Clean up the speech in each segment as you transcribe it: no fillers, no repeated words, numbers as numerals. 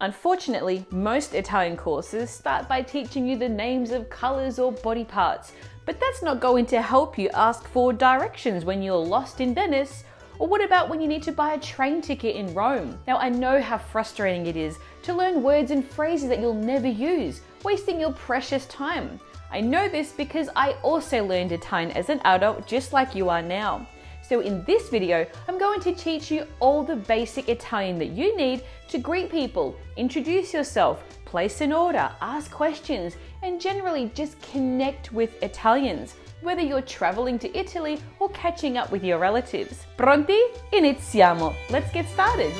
Unfortunately, most Italian courses start by teaching you the names of colors or body parts, but that's not going to help you ask for directions when you're lost in Venice. Or what about when you need to buy a train ticket in Rome? Now, I know how frustrating it is to learn words and phrases that you'll never use, wasting your precious time. I know this because I also learned Italian as an adult just like you are now. So in this video, I'm going to teach you all the basic Italian that you need to greet people, introduce yourself, place an order, ask questions, and generally just connect with Italians, whether you're traveling to Italy or catching up with your relatives. Pronti? Iniziamo! Let's get started!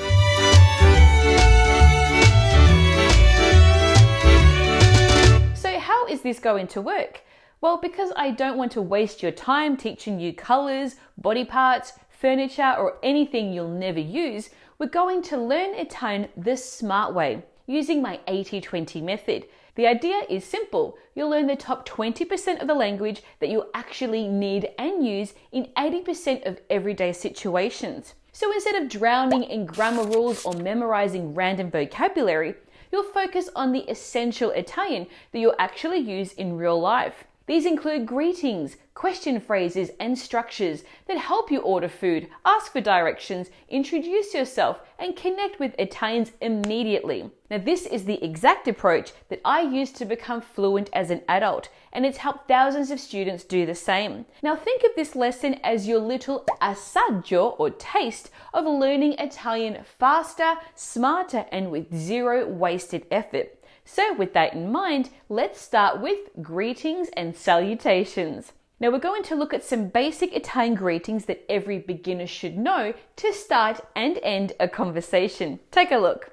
So how is this going to work? Well, because I don't want to waste your time teaching you colors, body parts, furniture, or anything you'll never use, we're going to learn Italian the smart way, using my 80-20 method. The idea is simple. You'll learn the top 20% of the language that you actually need and use in 80% of everyday situations. So instead of drowning in grammar rules or memorizing random vocabulary, you'll focus on the essential Italian that you'll actually use in real life. These include greetings, question phrases, and structures that help you order food, ask for directions, introduce yourself, and connect with Italians immediately. Now, this is the exact approach that I used to become fluent as an adult, and it's helped thousands of students do the same. Now, think of this lesson as your little assaggio or taste of learning Italian faster, smarter, and with zero wasted effort. So with that in mind, let's start with greetings and salutations. Now we're going to look at some basic Italian greetings that every beginner should know to start and end a conversation. Take a look.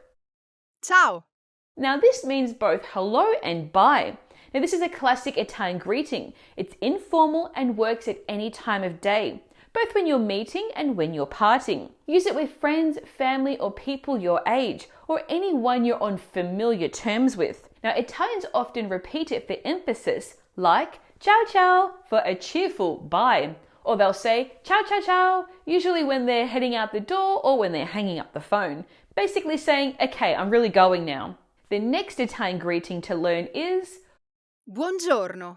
Ciao. Now this means both hello and bye. Now this is a classic Italian greeting. It's informal and works at any time of day, both when you're meeting and when you're parting. Use it with friends, family, or people your age, or anyone you're on familiar terms with. Now, Italians often repeat it for emphasis, like ciao ciao for a cheerful bye, or they'll say ciao ciao ciao, usually when they're heading out the door or when they're hanging up the phone, basically saying, okay, I'm really going now. The next Italian greeting to learn is Buongiorno.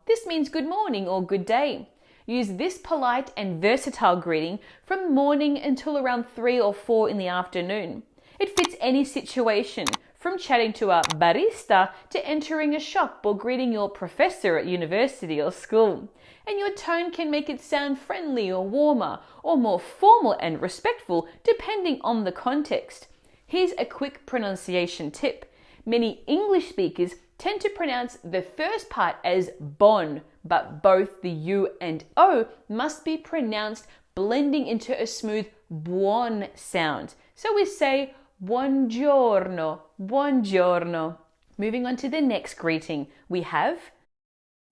This means good morning or good day. Use this polite and versatile greeting from morning until around 3 or 4 in the afternoon. It fits any situation, from chatting to a barista to entering a shop or greeting your professor at university or school. And your tone can make it sound friendly or warmer, or more formal and respectful depending on the context. Here's a quick pronunciation tip. Many English speakers tend to pronounce the first part as bon, but both the U and O must be pronounced blending into a smooth buon sound. So we say buongiorno, buongiorno. Moving on to the next greeting, we have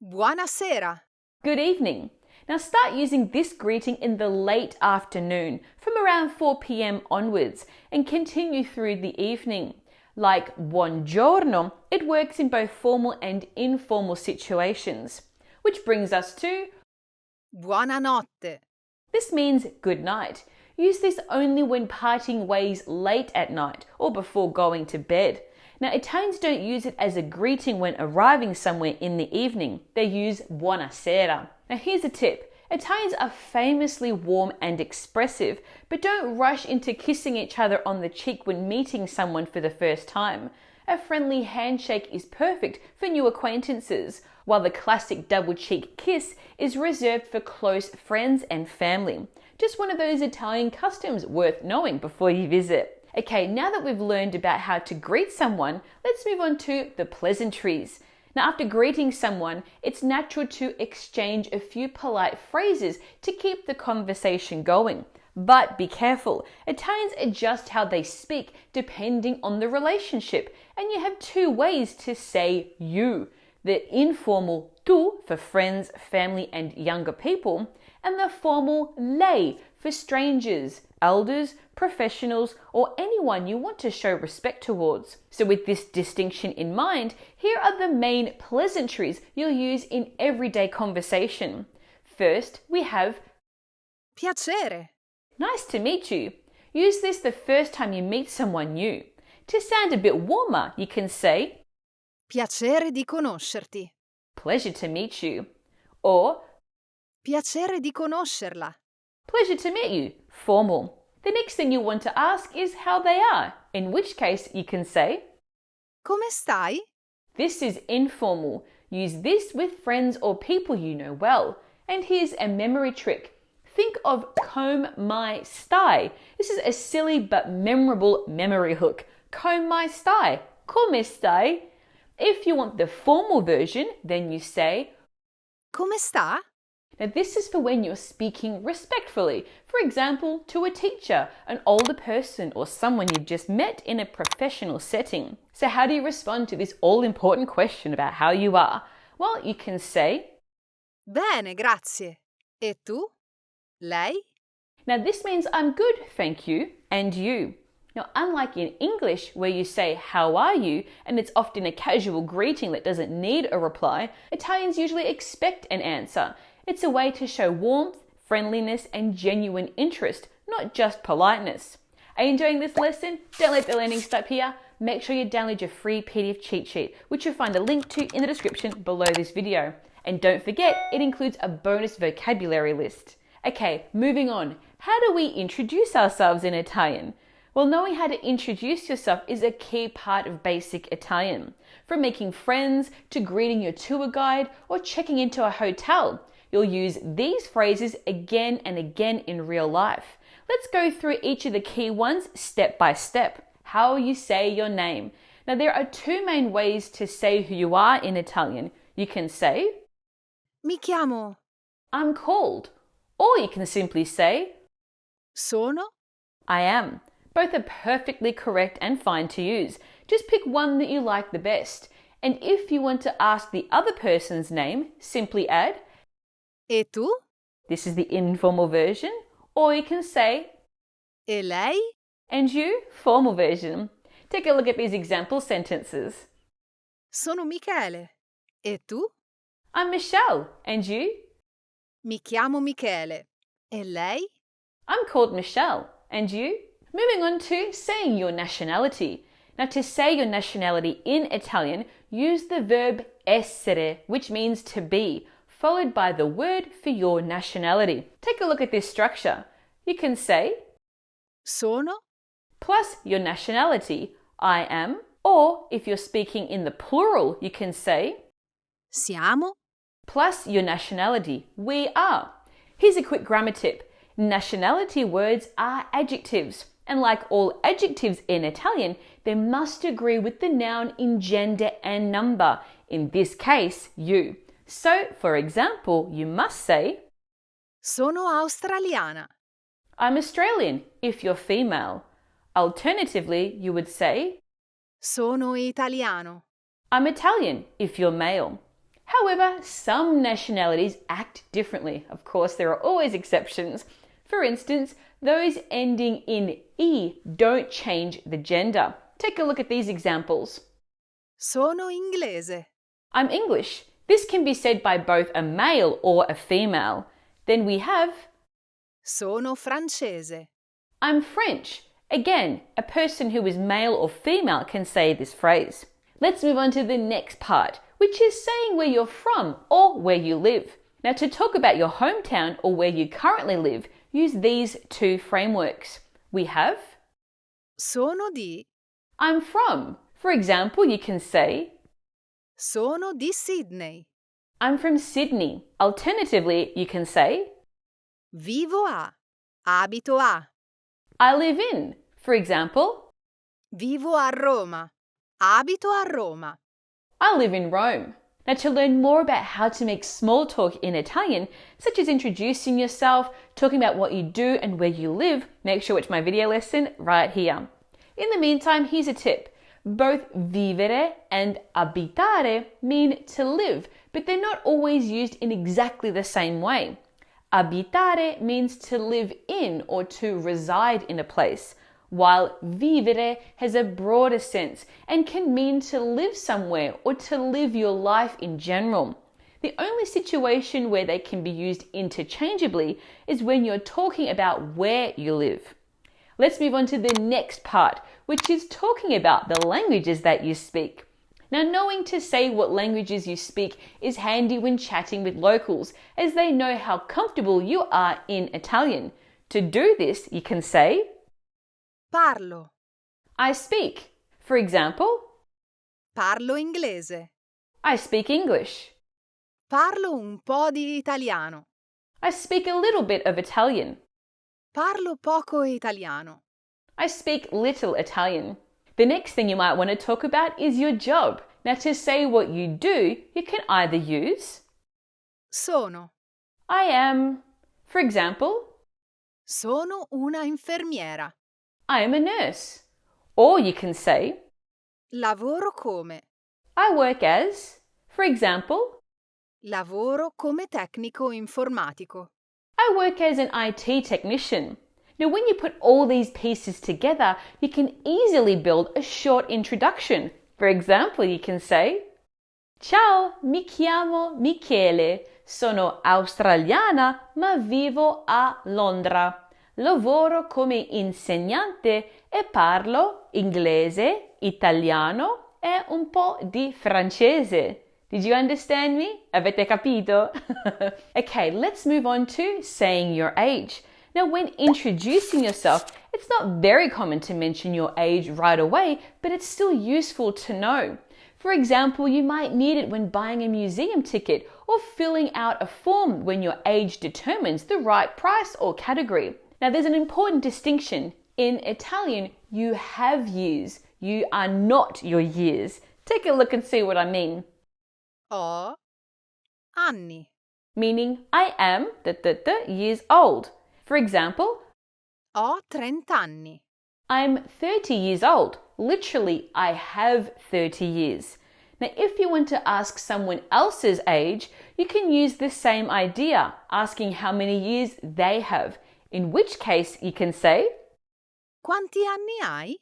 Buonasera. good evening. Now start using this greeting in the late afternoon, from around 4 p.m. onwards, and continue through the evening. Like buongiorno, it works in both formal and informal situations. Which brings us to Buonanotte. This means good night. Use this only when parting ways late at night or before going to bed. Now, Italians don't use it as a greeting when arriving somewhere in the evening. They use buonasera. Now, here's a tip. Italians are famously warm and expressive, but don't rush into kissing each other on the cheek when meeting someone for the first time. A friendly handshake is perfect for new acquaintances, while the classic double cheek kiss is reserved for close friends and family. Just one of those Italian customs worth knowing before you visit. Okay, now that we've learned about how to greet someone, let's move on to the pleasantries. Now, after greeting someone, it's natural to exchange a few polite phrases to keep the conversation going. But be careful, Italians adjust how they speak depending on the relationship, and you have two ways to say you. The informal tu for friends, family, and younger people, and the formal lei for strangers, elders, professionals, or anyone you want to show respect towards. So with this distinction in mind, here are the main pleasantries you'll use in everyday conversation. First, we have Piacere. nice to meet you. Use this the first time you meet someone new. To sound a bit warmer, you can say, Piacere di conoscerti. pleasure to meet you, or Piacere di conoscerla. pleasure to meet you, formal. The next thing you want to ask is how they are, in which case you can say, Come stai? this is informal. Use this with friends or people you know well. And here's a memory trick. Think of comb my stai. This is a silly but memorable memory hook. Comb my stai. Come stai? If you want the formal version, then you say, Come sta? now this is for when you're speaking respectfully. For example, to a teacher, an older person, or someone you've just met in a professional setting. So how do you respond to this all-important question about how you are? Well, you can say, Bene, grazie. E tu? Lei? now this means I'm good, thank you, and you. Now, unlike in English, where you say, how are you, and it's often a casual greeting that doesn't need a reply, Italians usually expect an answer. It's a way to show warmth, friendliness, and genuine interest, not just politeness. Are you enjoying this lesson? Don't let the learning stop here. Make sure you download your free PDF cheat sheet, which you'll find a link to in the description below this video. And don't forget, it includes a bonus vocabulary list. Okay, moving on. How do we introduce ourselves in Italian? Well, knowing how to introduce yourself is a key part of basic Italian. From making friends to greeting your tour guide or checking into a hotel, you'll use these phrases again and again in real life. Let's go through each of the key ones step by step. How you say your name. Now, there are two main ways to say who you are in Italian. You can say, Mi chiamo. I'm called. Or you can simply say, Sono. I am. Both are perfectly correct and fine to use. Just pick one that you like the best. And if you want to ask the other person's name, simply add, E tu? this is the informal version. Or you can say, E lei? and you, formal version. Take a look at these example sentences. Sono Michele. E tu? I'm Michelle. And you? Mi chiamo Michele. E lei? I'm called Michelle. And you? Moving on to saying your nationality. Now, to say your nationality in Italian, use the verb essere, which means to be, followed by the word for your nationality. Take a look at this structure. You can say, Sono. plus your nationality, I am, or if you're speaking in the plural, you can say, Siamo. plus your nationality, we are. Here's a quick grammar tip. Nationality words are adjectives. And like all adjectives in Italian, they must agree with the noun in gender and number. In this case, you. So, for example, you must say, Sono australiana. I'm Australian if you're female. Alternatively, you would say, Sono italiano. I'm Italian if you're male. However, some nationalities act differently. Of course, there are always exceptions. For instance, those ending in E don't change the gender. Take a look at these examples. Sono inglese. I'm English. This can be said by both a male or a female. Then we have, Sono francese. I'm French. Again, a person who is male or female can say this phrase. Let's move on to the next part, which is saying where you're from or where you live. Now, to talk about your hometown or where you currently live, use these two frameworks. We have, Sono di. I'm from. For example, you can say, Sono di Sydney. I'm from Sydney. Alternatively, you can say, Vivo a. Abito a. I live in. For example, Vivo a Roma. Abito a Roma. I live in Rome. Now, to learn more about how to make small talk in Italian, such as introducing yourself, talking about what you do and where you live, make sure to watch my video lesson right here. In the meantime, here's a tip. Both vivere and abitare mean to live, but they're not always used in exactly the same way. Abitare means to live in or to reside in a place, while vivere has a broader sense and can mean to live somewhere or to live your life in general. The only situation where they can be used interchangeably is when you're talking about where you live. Let's move on to the next part, which is talking about the languages that you speak. Now, knowing to say what languages you speak is handy when chatting with locals, as they know how comfortable you are in Italian. To do this, you can say, Parlo. I speak. For example, Parlo inglese. I speak English. Parlo un po' di italiano. I speak a little bit of Italian. Parlo poco italiano. I speak little Italian. The next thing you might want to talk about is your job. Now, to say what you do, you can either use Sono. I am. For example, Sono una infermiera. I am a nurse. Or you can say Lavoro come. I work as. For example, Lavoro come tecnico informatico. I work as an IT technician. Now, when you put all these pieces together, you can easily build a short introduction. For example, you can say, Ciao, mi chiamo Michele. Sono australiana, ma vivo a Londra. Lavoro come insegnante e parlo inglese, italiano e un po' di francese. Did you understand me? Avete capito? Okay, let's move on to saying your age. Now, when introducing yourself, it's not very common to mention your age right away, but it's still useful to know. For example, you might need it when buying a museum ticket or filling out a form when your age determines the right price or category. Now, there's an important distinction. In Italian, you have years. You are not your years. Take a look and see what I mean. Ho anni. Meaning, I am years old. For example, Ho 30 anni. I'm 30 years old. Literally, I have 30 years. Now, if you want to ask someone else's age, you can use the same idea, asking how many years they have. In which case, you can say, Quanti anni hai?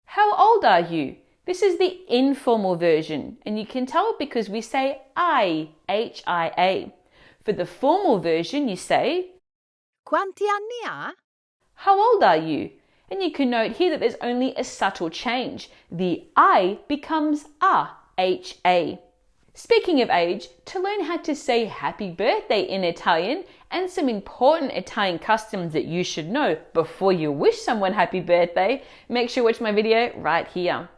How old are you? This is the informal version, and you can tell because we say I, H-I-A. For the formal version, you say, Quanti anni ha? How old are you? And you can note here that there's only a subtle change. The I becomes A, H-A. Speaking of age, to learn how to say happy birthday in Italian and some important Italian customs that you should know before you wish someone happy birthday, make sure you watch my video right here.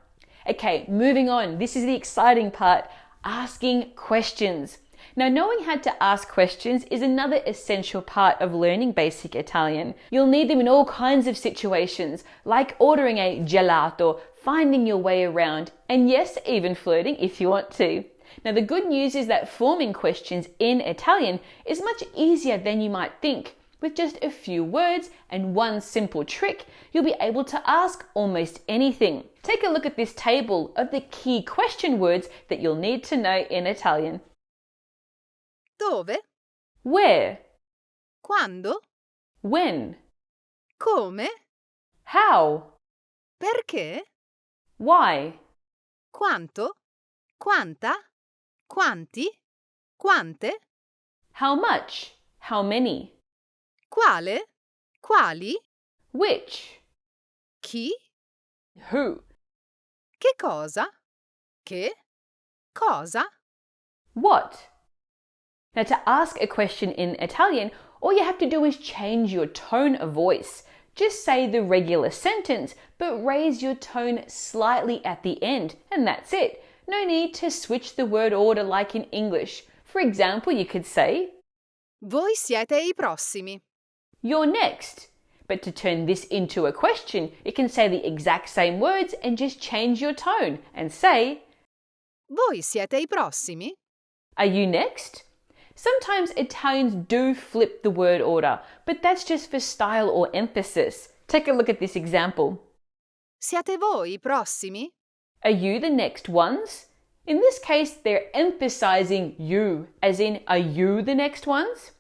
Okay, moving on. This is the exciting part, asking questions. Now, knowing how to ask questions is another essential part of learning basic Italian. You'll need them in all kinds of situations, like ordering a gelato, finding your way around, and yes, even flirting if you want to. Now, the good news is that forming questions in Italian is much easier than you might think. With just a few words and one simple trick, you'll be able to ask almost anything. Take a look at this table of the key question words that you'll need to know in Italian. Dove? Where? Quando? When? Come? How? Perché? Why? Quanto? Quanta? Quanti? Quante? How much? How many? Quale? Quali? Which? Chi? Who? Che cosa? Che? Cosa? What? Now, to ask a question in Italian, all you have to do is change your tone of voice. Just say the regular sentence, but raise your tone slightly at the end, and that's it. No need to switch the word order like in English. For example, you could say, Voi siete I prossimi. You're next. But to turn this into a question, you can say the exact same words and just change your tone and say, Voi siete I prossimi? Are you next? Sometimes Italians do flip the word order, but that's just for style or emphasis. Take a look at this example. Siete voi I prossimi? Are you the next ones? In this case, they're emphasizing you, as in, are you the next ones?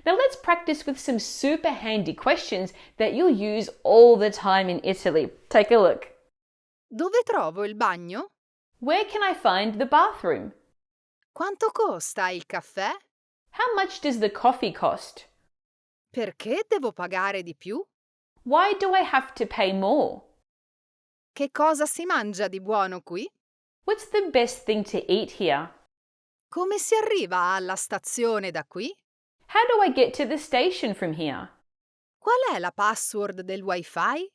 Now let's practice with some super handy questions that you'll use all the time in Italy. Take a look. Dove trovo il bagno? Where can I find the bathroom? Quanto costa il caffè? How much does the coffee cost? Perché devo pagare di più? Why do I have to pay more? Che cosa si mangia di buono qui? What's the best thing to eat here? Come si arriva alla stazione da qui? How do I get to the station from here? Qual è la password del Wi-Fi?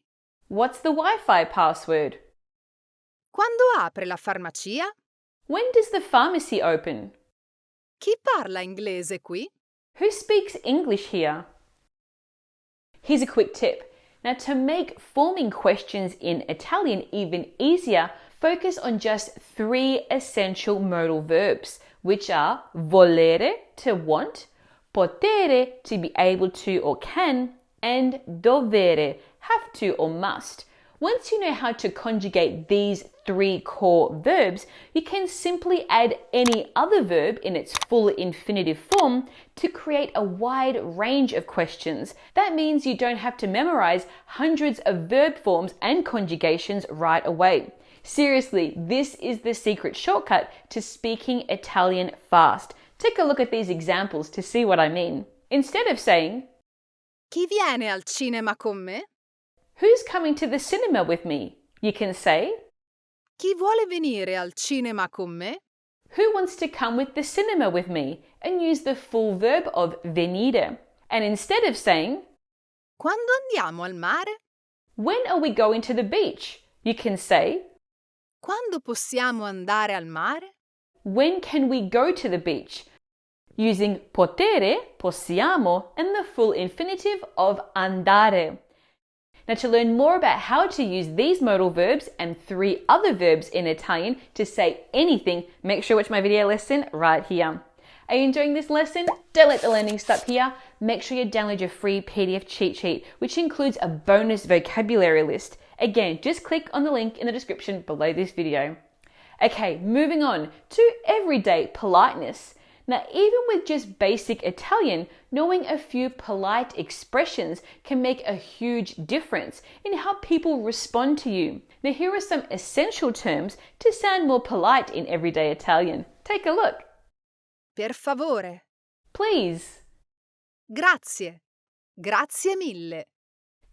What's the Wi-Fi password? Quando apre la farmacia? When does the pharmacy open? Chi parla inglese qui? Who speaks English here? Here's a quick tip. Now, to make forming questions in Italian even easier, focus on just 3 essential modal verbs, which are volere, to want, potere, to be able to or can, and dovere, have to or must. Once you know how to conjugate these 3 core verbs, you can simply add any other verb in its full infinitive form to create a wide range of questions. That means you don't have to memorize hundreds of verb forms and conjugations right away. Seriously, this is the secret shortcut to speaking Italian fast. Take a look at these examples to see what I mean. Instead of saying, Chi viene al cinema con me? "Who's coming to the cinema with me?" you can say, Chi vuole venire al cinema con me? "Who wants to come with the cinema with me?" and use the full verb of venire. And instead of saying, Quando andiamo al mare? "When are we going to the beach?" you can say, Quando possiamo andare al mare? "When can we go to the beach?" using potere, possiamo, and the full infinitive of andare. Now, to learn more about how to use these modal verbs and 3 other verbs in Italian to say anything, make sure you watch my video lesson right here. Are you enjoying this lesson? Don't let the learning stop here. Make sure you download your free PDF cheat sheet, which includes a bonus vocabulary list. Again, just click on the link in the description below this video. Okay, moving on to everyday politeness. Now, even with just basic Italian, knowing a few polite expressions can make a huge difference in how people respond to you. Now, here are some essential terms to sound more polite in everyday Italian. Take a look. Per favore. Please. Grazie. Grazie mille.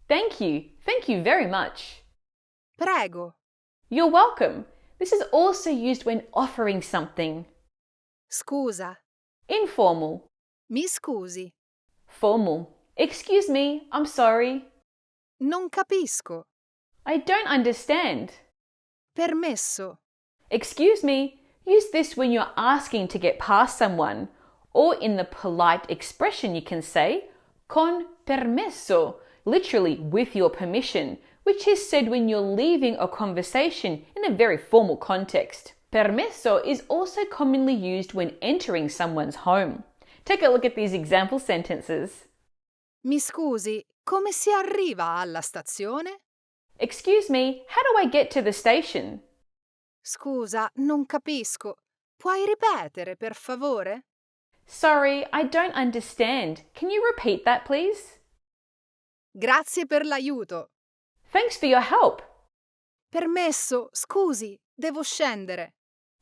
Thank you. Thank you very much. Prego. You're welcome. This is also used when offering something. Scusa. Informal. Mi scusi. Formal. Excuse me, I'm sorry. Non capisco. I don't understand. Permesso. Excuse me. Use this when you're asking to get past someone. Or in the polite expression, you can say con permesso, literally with your permission, which is said when you're leaving a conversation in a very formal context. Permesso is also commonly used when entering someone's home. Take a look at these example sentences. Mi scusi, come si arriva alla stazione? Excuse me, how do I get to the station? Scusa, non capisco. Puoi ripetere, per favore? Sorry, I don't understand. Can you repeat that, please? Grazie per l'aiuto. Thanks for your help. Permesso, scusi, devo scendere.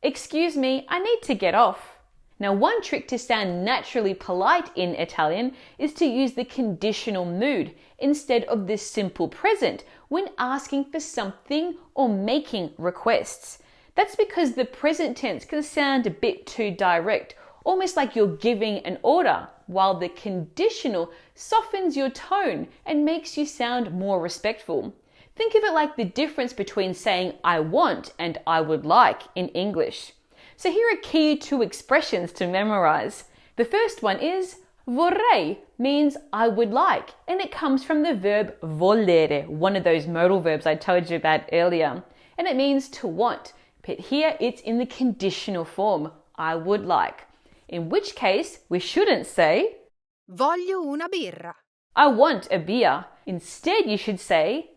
Excuse me, I need to get off. Now, one trick to sound naturally polite in Italian is to use the conditional mood instead of the simple present when asking for something or making requests. That's because the present tense can sound a bit too direct, almost like you're giving an order, while the conditional softens your tone and makes you sound more respectful. Think of it like the difference between saying I want and I would like in English. So here are key 2 expressions to memorize. The first one is vorrei, means I would like, and it comes from the verb volere, one of those modal verbs I told you about earlier. And it means to want, but here it's in the conditional form, I would like. In which case, we shouldn't say Voglio una birra. I want a beer. Instead, you should say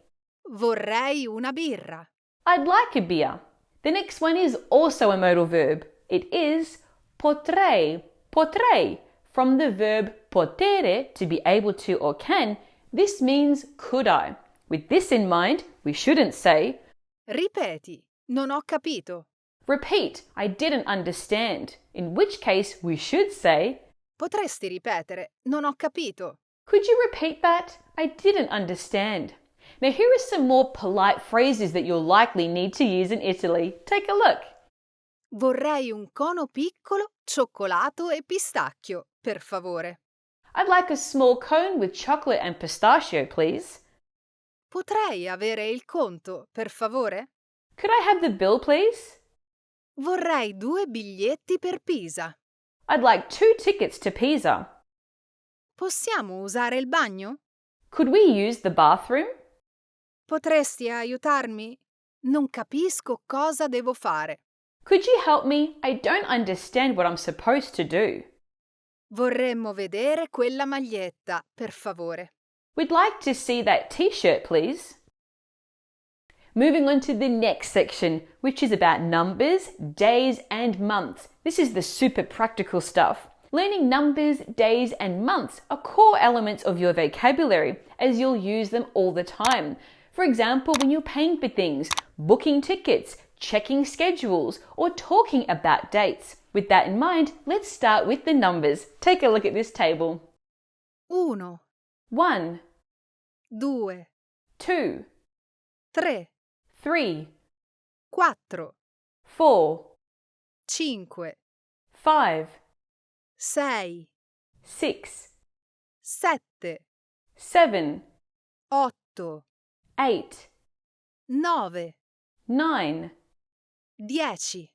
Vorrei una birra. I'd like a beer. The next one is also a modal verb. It is potrei, potrei. From the verb potere, to be able to or can, this means could I. With this in mind, we shouldn't say Ripeti, non ho capito. repeat, I didn't understand. In which case, we should say Potresti ripetere, non ho capito. could you repeat that? I didn't understand. Now here are some more polite phrases that you'll likely need to use in Italy. Take a look. Vorrei un cono piccolo, cioccolato e pistacchio, per favore. I'd like a small cone with chocolate and pistachio, please. Potrei avere il conto, per favore? Could I have the bill, please? Vorrei 2 biglietti per Pisa. I'd like 2 tickets to Pisa. Possiamo usare il bagno? Could we use the bathroom? Potresti aiutarmi? Non capisco cosa devo fare. Could you help me? I don't understand what I'm supposed to do. Vorremmo vedere quella maglietta, per favore. We'd like to see that t-shirt, please. Moving on to the next section, which is about numbers, days and months. This is the super practical stuff. Learning numbers, days and months are core elements of your vocabulary as you'll use them all the time. For example, when you're paying for things, booking tickets, checking schedules, or talking about dates. With that in mind, let's start with the numbers. Take a look at this table. 1, 1, 2, 2, 3, 3, 4, 4, 5, 5, 6, 6, 7, 7, 8, 8, 9, 9, 10.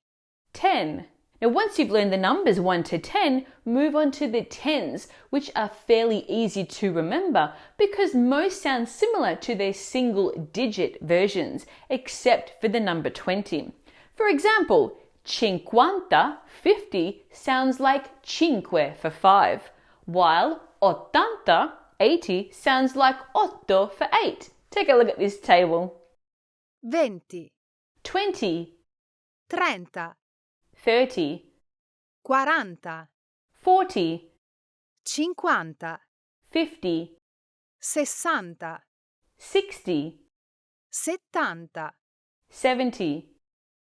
10. Now once you've learned the numbers 1 to 10, move on to the tens, which are fairly easy to remember because most sound similar to their single-digit versions, except for the number 20. For example, 50, 50 sounds like cinque for 5, while 80, 80 sounds like otto for 8. Take a look at this table. 20, 20, 30, 30, 40, 40, 50, 50, 60, 60, 70, 70,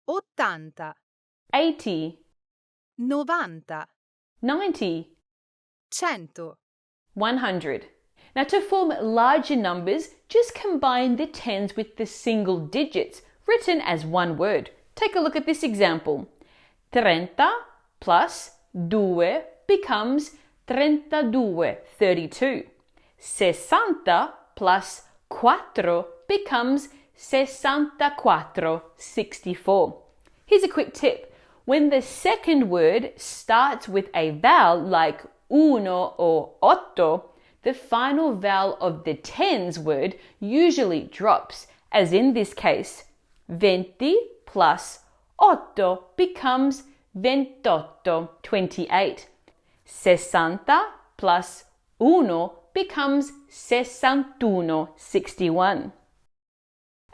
80, 80, 90, 90, 100. 100. Now to form larger numbers, just combine the tens with the single digits, written as one word. Take a look at this example. 30 plus 2 becomes 32, 32. 60 plus 4 becomes 64, 64. Here's a quick tip. When the second word starts with a vowel like uno or otto, the final vowel of the tens word usually drops, as in this case, 20 plus 8 becomes 28, 28. 60 plus 1 becomes 61, 61.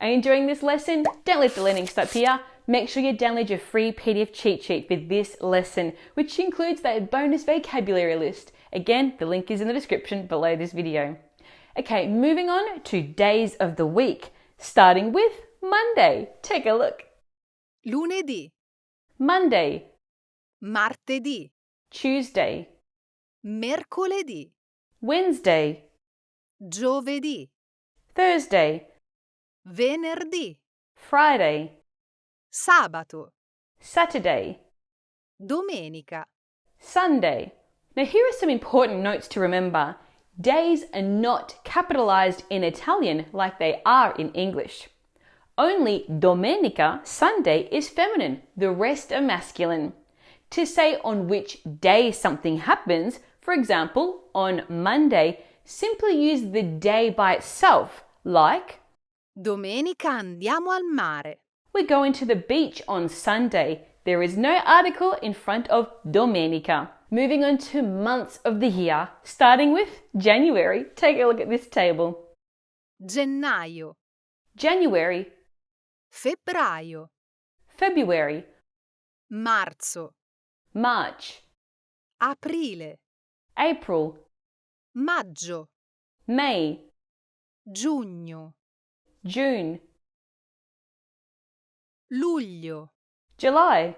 Are you enjoying this lesson? Don't let the learning stop here. Make sure you download your free PDF cheat sheet for this lesson, which includes that bonus vocabulary list. Again, the link is in the description below this video. Okay, moving on to days of the week, starting with Monday. Take a look. Lunedì, Monday, martedì, Tuesday, mercoledì, Wednesday, giovedì, Thursday, venerdì, Friday, sabato, Saturday, domenica. Sunday. Now here are some important notes to remember. Days are not capitalized in Italian like they are in English. Only domenica, Sunday, is feminine, the rest are masculine. To say on which day something happens, for example, on Monday, simply use the day by itself, like Domenica andiamo al mare. we're going to the beach on Sunday. There is no article in front of domenica. Moving on to months of the year, starting with January. Take a look at this table. Gennaio, January, febbraio, February, marzo, March, aprile, April, maggio, May, giugno, June, luglio, July,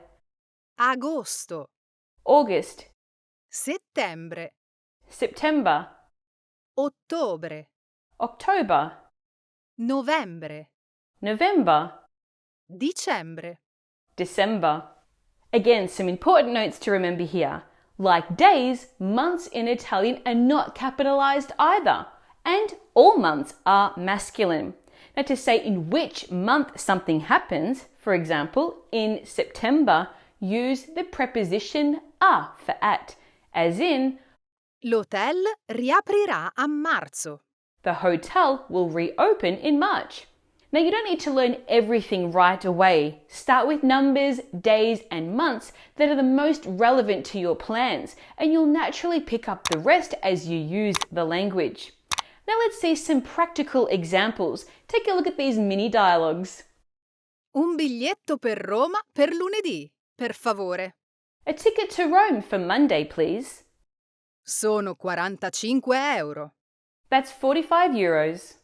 agosto, August, settembre, September, ottobre, October, novembre, November, dicembre. December. Again, some important notes to remember here. Like days, months in Italian are not capitalized either, and all months are masculine. Now, to say in which month something happens, for example, in September, use the preposition a for at, as in, L'hotel riaprirà a marzo. the hotel will reopen in March. Now, you don't need to learn everything right away. Start with numbers, days, and months that are the most relevant to your plans, and you'll naturally pick up the rest as you use the language. Now, let's see some practical examples. Take a look at these mini dialogues. Un biglietto per Roma per lunedì, per favore. A ticket to Rome for Monday, please. Sono 45 euro. That's 45 euros.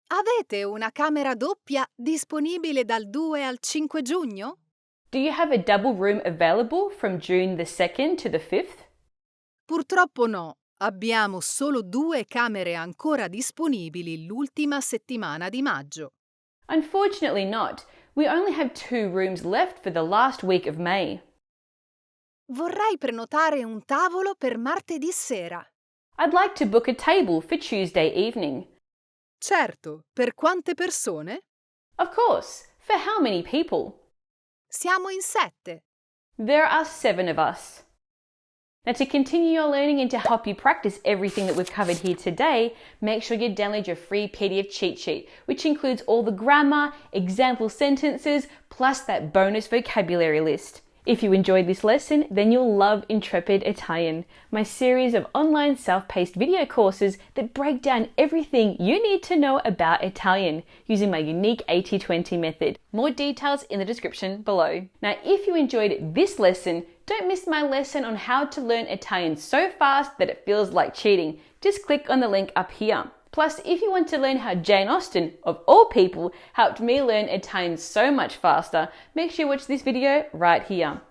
Avete una camera doppia disponibile dal 2 al 5 giugno? Do you have a double room available from June the 2nd to the 5th? Purtroppo no. Abbiamo solo 2 camere ancora disponibili l'ultima settimana di maggio. Unfortunately not. We only have 2 rooms left for the last week of May. Vorrei prenotare un tavolo per martedì sera. I'd like to book a table for Tuesday evening. Certo, per quante persone? Of course. For how many people? Siamo in 7. There are 7 of us. Now, to continue your learning and to help you practice everything that we've covered here today, make sure you download your free PDF cheat sheet, which includes all the grammar, example sentences, plus that bonus vocabulary list. If you enjoyed this lesson, then you'll love Intrepid Italian, my series of online self-paced video courses that break down everything you need to know about Italian using my unique 80-20 method. More details in the description below. Now, if you enjoyed this lesson, don't miss my lesson on how to learn Italian so fast that it feels like cheating. Just click on the link up here. Plus, if you want to learn how Jane Austen, of all people, helped me learn Italian so much faster, make sure you watch this video right here.